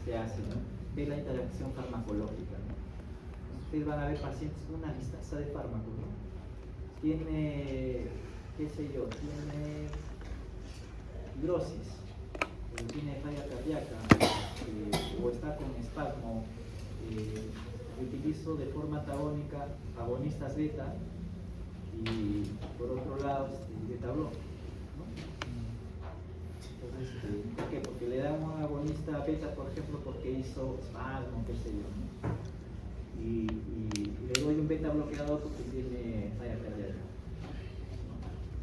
se hace, ¿no? De la interacción farmacológica, ¿no? Ustedes van a ver pacientes con una lista de fármacos, ¿no? Tiene, qué sé yo, tiene fibrosis, tiene falla cardíaca, o está con espasmo, utilizo de forma antagónica agonistas beta y por otro lado betabloc, ¿no? Entonces, ¿por qué? Porque le dan un agonista beta, por ejemplo, porque hizo espasmo, qué sé yo, ¿no? Y le doy un beta bloqueador porque tiene falla cardíaca,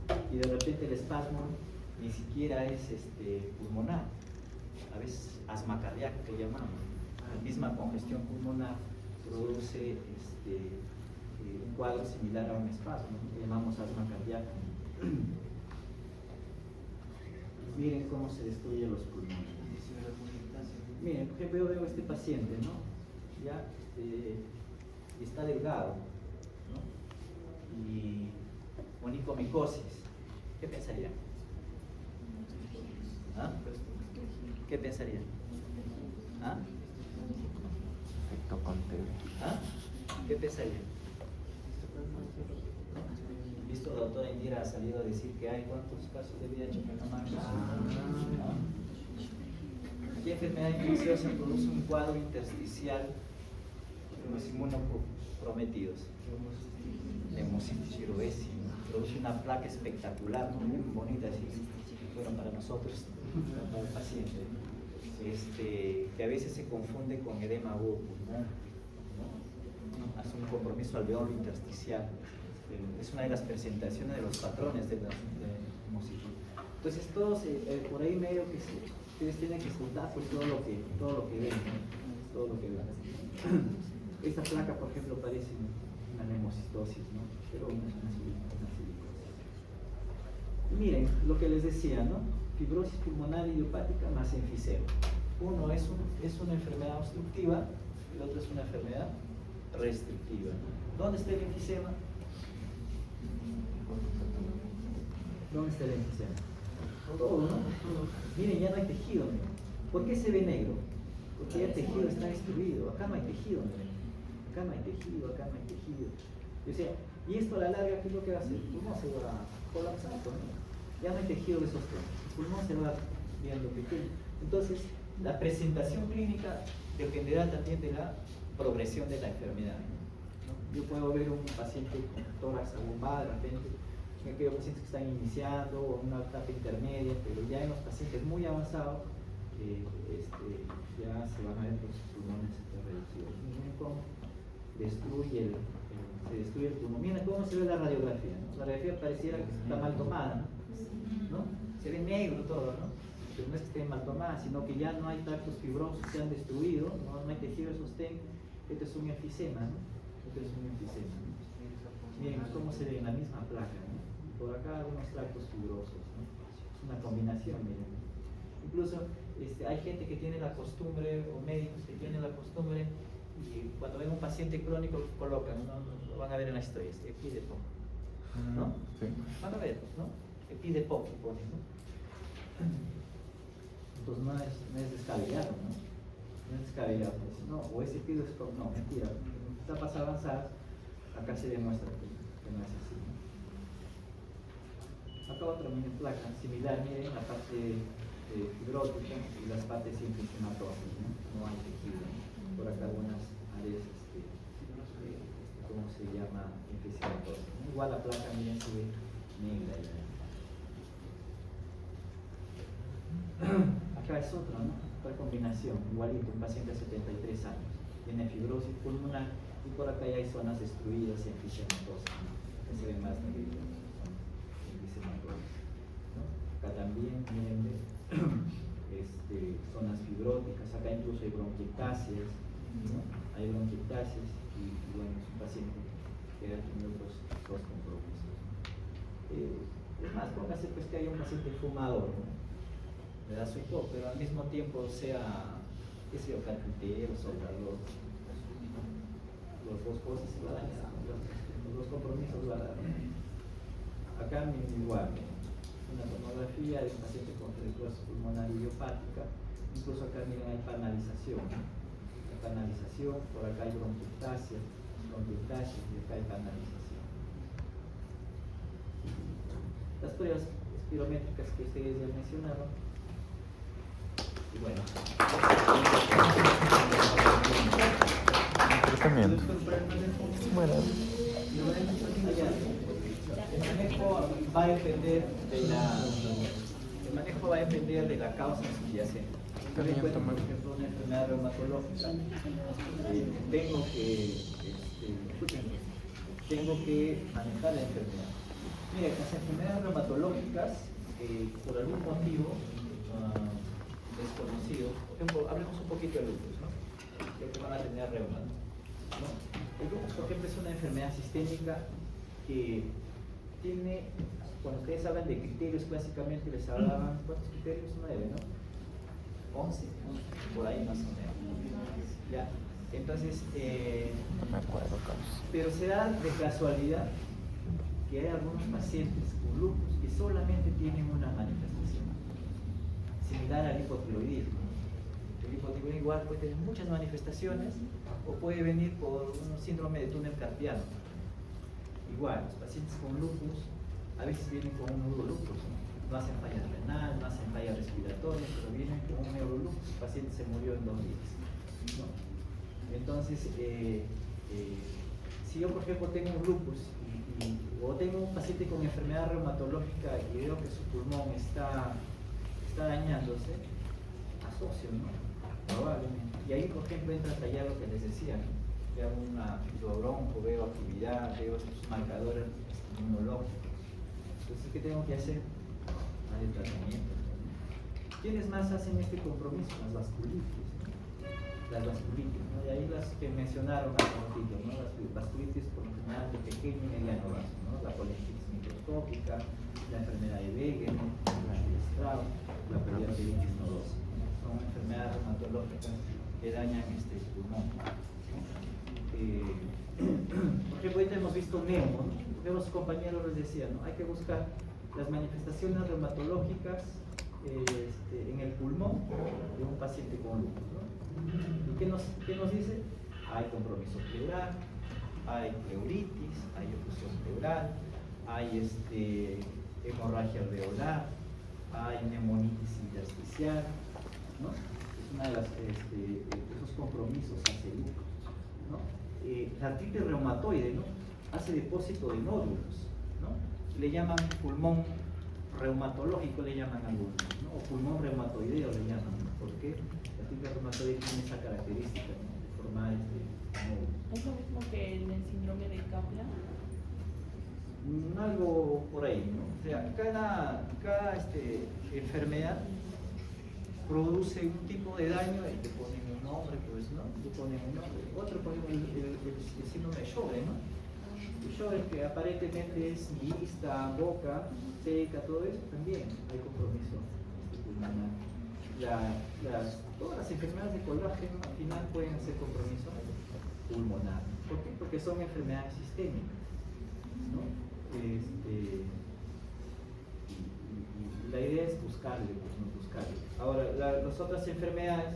¿no? Y de repente el espasmo ni siquiera es pulmonar, a veces asma cardíaca que llamamos. La misma congestión pulmonar produce un cuadro similar a un espasmo, ¿no? Que llamamos asma cardíaca. Miren cómo se destruyen los pulmones. Miren, por ejemplo, yo veo a este paciente, ¿no? Ya está delgado, ¿no? Y onicomicosis. ¿Qué pensaría? ¿Ah? ¿Qué pensaría? ¿Ah? Efecto con TV. ¿Ah? ¿Qué pensaría? Visto, la doctora Indira ha salido a decir que hay cuántos casos de VIH en Panamá. ¿Qué enfermedad infecciosa produce un cuadro intersticial los inmunoprometidos. Neumocitis cerevisiae, produce una placa espectacular, ¿no? Muy bonita, así, bueno, para nosotros, para el paciente, que a veces se confunde con edema agudo pulmonar, ¿no? Hace un compromiso alveolo intersticial. Es una de las presentaciones de los patrones de la neumocitis. Entonces, todos por ahí medio que ustedes tienen que escuchar pues, todo lo que ven, ¿no? Todo lo que ven. Esta placa, por ejemplo, parece una neumocitosis, ¿no? Pero no es una silicosis. Y miren, lo que les decía, ¿no? Fibrosis pulmonar idiopática más enfisema. Uno es una enfermedad obstructiva, el otro es una enfermedad restrictiva. ¿Dónde está el enfisema? ¿Dónde está el enfisema? Todo, ¿no? Miren, ya no hay tejido, miren. ¿Por qué se ve negro? Porque ya el tejido está destruido. Acá no hay tejido, miren. Acá no hay tejido, acá no hay tejido. O sea, y esto a la larga, ¿qué es lo que va a hacer? El pulmón se va a colapsar, ¿no? Ya no hay tejido de sostén. El pulmón se va viendo pequeño. Entonces, la presentación clínica dependerá también de la progresión de la enfermedad, ¿no? Yo puedo ver un paciente con tórax abombado, de repente, aquellos pacientes que están iniciando o en una etapa intermedia, pero ya en los pacientes muy avanzados, ya se van a ver los pulmones reducidos. Miren cómo se destruye el pulmón. Miren cómo se ve la radiografía, ¿no? La radiografía pareciera que está mal tomada, ¿no? Se ve negro todo, ¿no? Pero no es que esté mal tomada, sino que ya no hay tractos fibrosos, se han destruido, no hay tejido de sostén. Esto es un enfisema, ¿no? Esto es un enfisema, ¿no? Miren cómo se ve en la misma placa, ¿no? Por acá algunos tractos fibrosos, ¿no? Es una combinación, miren. Incluso hay gente que tiene la costumbre, o médicos que tienen la costumbre, y cuando ven un paciente crónico colocan, ¿no? Lo van a ver en la historia, EpiDePoC, ¿no? Sí. Van a ver, ¿no? EpiDePoC ponen, ¿no? Entonces no es descabellado, ¿no? No es descabellado, pues, no, o es EpiDePoC, no, mentira. En etapas avanzadas, acá se demuestra que no es así, ¿no? Acá otra placa similar, miren, la parte fibrótica y las partes infisematosas, ¿no? No hay tejido, ¿no? Por acá algunas áreas, ¿cómo se llama? Infisematosas, ¿no? Igual la placa, miren, se ve negra. Acá es otra, ¿no? Otra combinación, igualito, un paciente de 73 años, tiene fibrosis pulmonar y por acá ya hay zonas destruidas y enfisematosas, ¿no? Que se ven más negritas, son enfisematosas, ¿no? Acá también, miren, zonas fibróticas, acá incluso hay bronquiectasias, ¿no? Hay bronquiectasias y bueno, es un paciente que ha tenido dos compromisos. Es más, póngase pues que haya un paciente fumador, ¿no? Le da su hipo, pero al mismo tiempo sea, qué sé yo, carpintero, soldador, los dos cosas se van a dar, los dos compromisos van a dar. Acá igual, una tomografía de un paciente con fibrosis pulmonar idiopática, incluso acá miren hay panalización, ¿no? Hay panalización, por acá hay bronquiectasia y acá hay panalización. Las pruebas espirométricas que ustedes ya mencionaron. Y bueno. Tratamiento. Bueno. El manejo va a depender de la causa subyacente. Yo me encuentro, por ejemplo, una enfermedad reumatológica. Tengo que manejar la enfermedad. Mira, las enfermedades reumatológicas, por algún motivo desconocido, por ejemplo, hablemos un poquito de lupus, ¿no? Creo que van a tener reuma, ¿no? El lupus, por ejemplo, es una enfermedad sistémica que tiene, cuando ustedes hablan de criterios, básicamente les hablaban, ¿cuántos criterios? 9, ¿no? 11, por ahí más o menos. ¿Ya? Entonces, No me acuerdo, Carlos. pero se da de casualidad que hay algunos pacientes con lupus que solamente tienen una manifestación, similar al hipotiroidismo. El hipotiroidismo igual puede tener muchas manifestaciones o puede venir por un síndrome de túnel carpiano. Igual, los pacientes con lupus a veces vienen con un neurolupus, no hacen falla renal, no hacen falla respiratoria, pero vienen con un neurolupus. El paciente se murió en 2 días, ¿no? Entonces, Entonces, si yo por ejemplo tengo un lupus o tengo un paciente con enfermedad reumatológica y veo que su pulmón está dañándose, asocio, ¿no? Probablemente. Y ahí por ejemplo entra a tallar lo que les decía, ¿no? Veo un bronco, veo actividad, veo estos marcadores inmunológicos. Entonces, ¿qué tengo que hacer? Hay tratamiento. ¿Quiénes más hacen este compromiso? Las vasculitis, ¿no? Las vasculitis, ¿no? Y ahí las que mencionaron al ratito, ¿no? Las vasculitis por lo general de pequeño y mediano vaso, ¿no? La polinitis microscópica, la enfermedad de Wegener, la de Strauss, la periarteritis nodosa, ¿no? Son enfermedades reumatológicas que dañan este pulmón, ¿no? Por ejemplo, ahorita hemos visto Nemo, ¿no? Los compañeros les decían, ¿no? Hay que buscar las manifestaciones reumatológicas en el pulmón de un paciente con lupus, ¿no? ¿Y qué nos dice? Hay compromiso pleural, hay pleuritis, hay oclusión pleural, hay hemorragia alveolar, hay neumonitis intersticial, ¿no? Es una de esos compromisos hace lupus, ¿no? La artritis reumatoide, ¿no? Hace depósito de nódulos, ¿no? Le llaman pulmón reumatológico, le llaman algunos, ¿no? O pulmón reumatoideo le llaman, ¿no? ¿Por qué? La artritis reumatoide tiene esa característica, ¿no? De formar nódulos. ¿Es lo mismo que en el síndrome de Kaplan? Algo por ahí, ¿no? O sea, cada enfermedad produce un tipo de daño y le ponen un nombre, pues, ¿no? Le ponen un nombre. Otro, por ejemplo, el síndrome de Sjögren, ¿no? El Sjögren, que aparentemente es vista, boca, seca, todo eso, también hay compromiso pulmonar. Todas las enfermedades de colágeno al final pueden hacer compromiso pulmonar. ¿Por qué? Porque son enfermedades sistémicas, ¿no? Y la idea es buscarle, pues no buscarle. Ahora, las otras enfermedades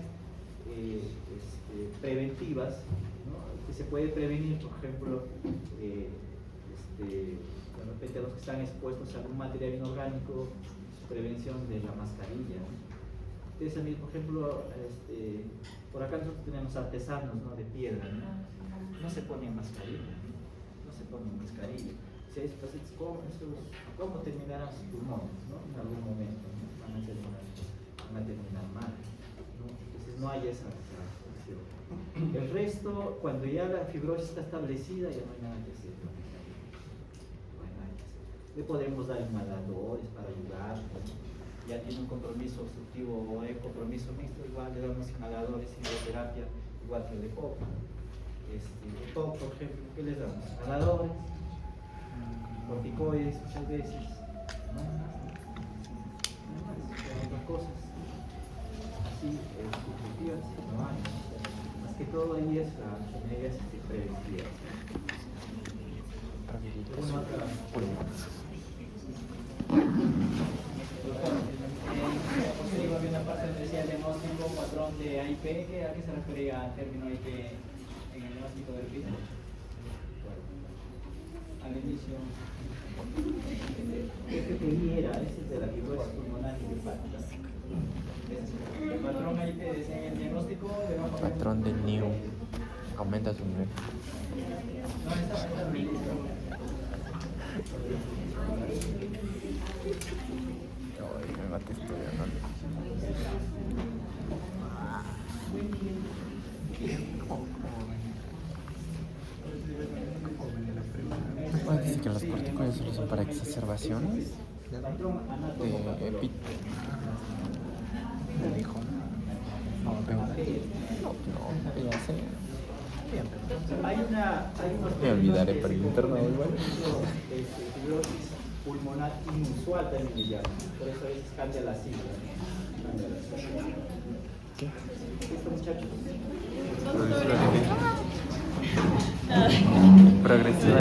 preventivas, ¿no? Que se puede prevenir, por ejemplo, de repente a los que están expuestos a algún material inorgánico, prevención de la mascarilla, ¿no? Entonces, por ejemplo, por acá nosotros tenemos artesanos, ¿no? De piedra, ¿no? No se ponen mascarilla, no se ponen mascarilla. Si hay pacientes, ¿cómo terminarán sus pulmones, ¿no? En algún momento, ¿no? Van a terminar mal, ¿no? Entonces no hay esa opción. El resto, cuando ya la fibrosis está establecida, ya no hay nada que hacer. Le podemos dar inhaladores para ayudar, ¿no? Ya tiene un compromiso obstructivo o hay compromiso mixto, igual le damos inhaladores, inhaloterapia, igual que el de POC. POC, por ejemplo, ¿qué les damos? Inhaladores, corticoides muchas veces, no más, otras cosas así obstructivas, no hay, más que todo ahí es las medidas preventivas. Había una parte donde decía diagnóstico, patrón de AIP, ¿a qué se refería al término AIP en el diagnóstico del PIB? Al inicio. FPI era, ese es de la fibrosis pulmonar idiopática. El patrón AIP decía en el diagnóstico de Patrón del NIU. Aumenta su nivel. No, está en el inicio. Ay, me maté estudiando. Pues dice que los corticoides solo son para exacerbaciones de EPIT. Me dijo. No, pero. No, ya sé. Me olvidaré para el internado igual. Fibrosis pulmonar inusual también le llaman, por eso a veces cambia la sigla. ¿Qué? ¿Listo, muchachos? Progresiva.